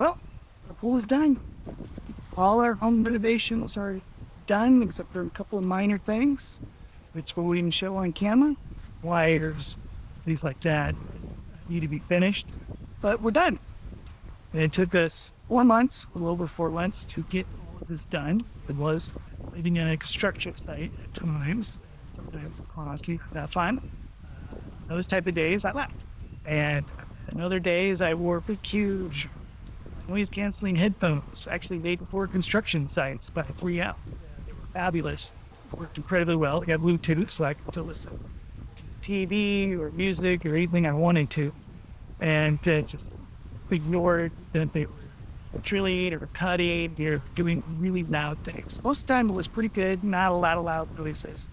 Well, the pool is done. All our home renovations are done, except for a couple of minor things, which we wouldn't show on camera. Wires, things like that need to be finished. But we're done. And it took us 4 months, a little over 4 months, to get all of this done. It was living in a construction site at times, sometimes honestly not fun. Those type of days I left. And other days I wore huge noise canceling headphones, actually made for construction sites by 3M. They were fabulous. Worked incredibly well. They got Bluetooth, so I could still listen to TV or music or anything I wanted to. And just ignored that they were drilling or cutting or doing really loud things. Most of the time it was pretty good, not a lot of loud noises.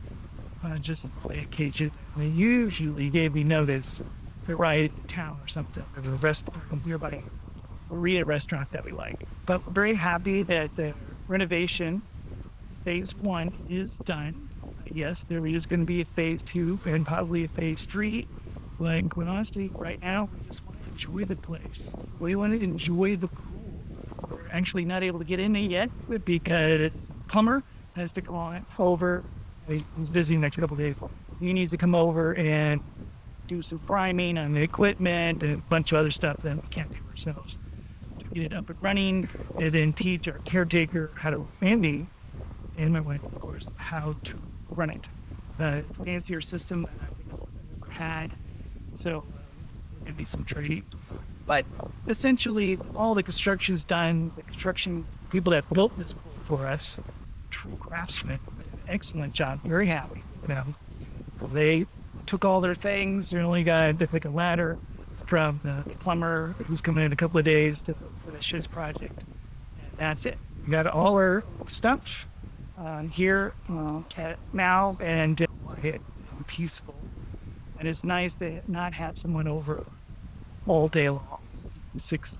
Just by occasion. They usually gave me notice to ride in town or something. There was a restaurant nearby, a Korean restaurant that we like. But we're very happy that the renovation, phase 1, is done. Yes, there is going to be a phase 2 and probably a phase 3. Like, when honestly, right now, we just want to enjoy the place. We want to enjoy the pool. We're actually not able to get in there yet because the plumber has to come on over. He's busy the next couple of days. He needs to come over and do some priming on the equipment and a bunch of other stuff that we can't do ourselves to get it up and running, and then teach our caretaker how to, and me, and my wife, of course, how to run it. It's a fancier system than I've ever had, so it needs some training. But essentially, all the construction's done. The construction people that built this pool for us, true craftsmen, excellent job. Very happy. They took all their things. They only got a ladder from the plumber who's coming in a couple of days to finish his project. And that's it. We got all our stuff here now, and quiet and peaceful. And it's nice to not have someone over all day long, 6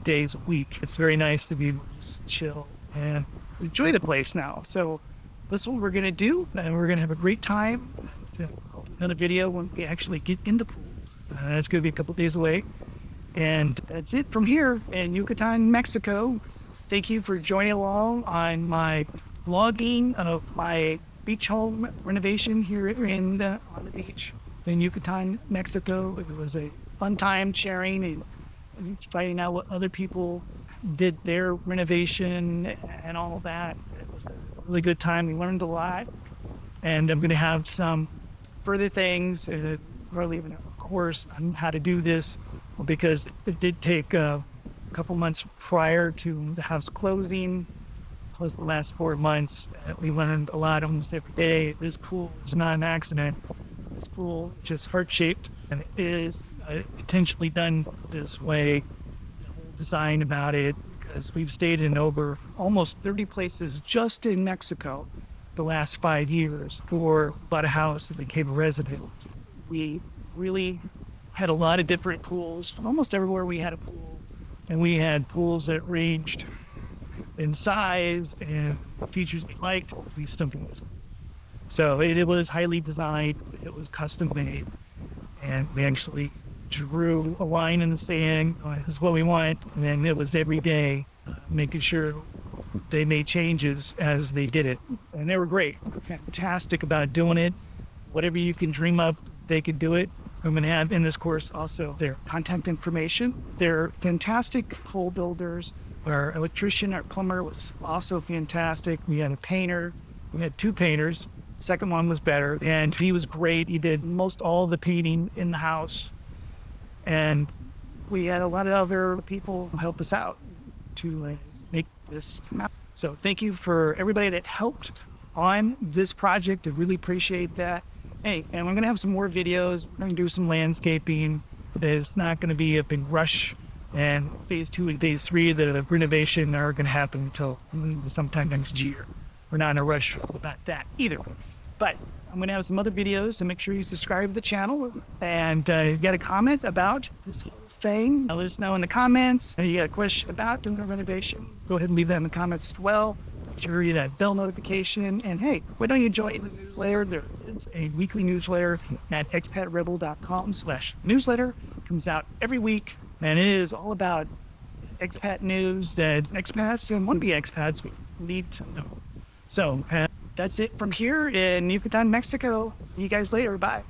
days a week. It's very nice to be chill and enjoy the place now. So this is what we're going to do, and we're going to have a great time. Another video when we actually get in the pool. That's going to be a couple days away. And that's it from here in Yucatan, Mexico. Thank you for joining along on my vlogging of my beach home renovation here on the beach in Yucatan, Mexico. It was a fun time sharing and finding out what other people did their renovation and all that. It was a really good time. We learned a lot, and I'm going to have some further things, probably even a course on how to do this, because it did take a couple months prior to the house closing, plus the last 4 months. We learned a lot almost every day. This pool is not an accident. This pool is just heart-shaped, and it is intentionally done this way. The whole design about it, because we've stayed in over almost 30 places just in Mexico the last 5 years for bought a house and became a resident. We really had a lot of different pools. Almost everywhere we had a pool, and we had pools that ranged in size and features we liked. We something was. So it was highly designed. It was custom made, and we actually drew a line in the sand. This is what we want, and then it was every day making sure they made changes as they did it, and they were great. Fantastic about doing it. Whatever you can dream of, they could do it. I'm going to have in this course also their contact information. They're fantastic pool builders. Our electrician, our plumber was also fantastic. We had a painter. We had 2 painters. Second one was better, and he was great. He did most all the painting in the house, and we had a lot of other people help us out to make this happen. So thank you for everybody that helped on this project. I really appreciate that. Hey, and we're going to have some more videos. We're going to do some landscaping. It's not going to be a big rush. And phase 2 and phase 3 of the renovation are going to happen until sometime next year. We're not in a rush about that either. But I'm going to have some other videos, so make sure you subscribe to the channel. And if you got a comment about this whole thing, let us know in the comments. And you got a question about doing a renovation, go ahead and leave that in the comments as well. Make sure you hit that bell notification. And hey, why don't you join the newsletter? There is a weekly newsletter at expatrebel.com/newsletter. It comes out every week, and it is all about expat news that expats and want to be expats need to know. So that's it from here in Yucatan, Mexico. See you guys later. Bye.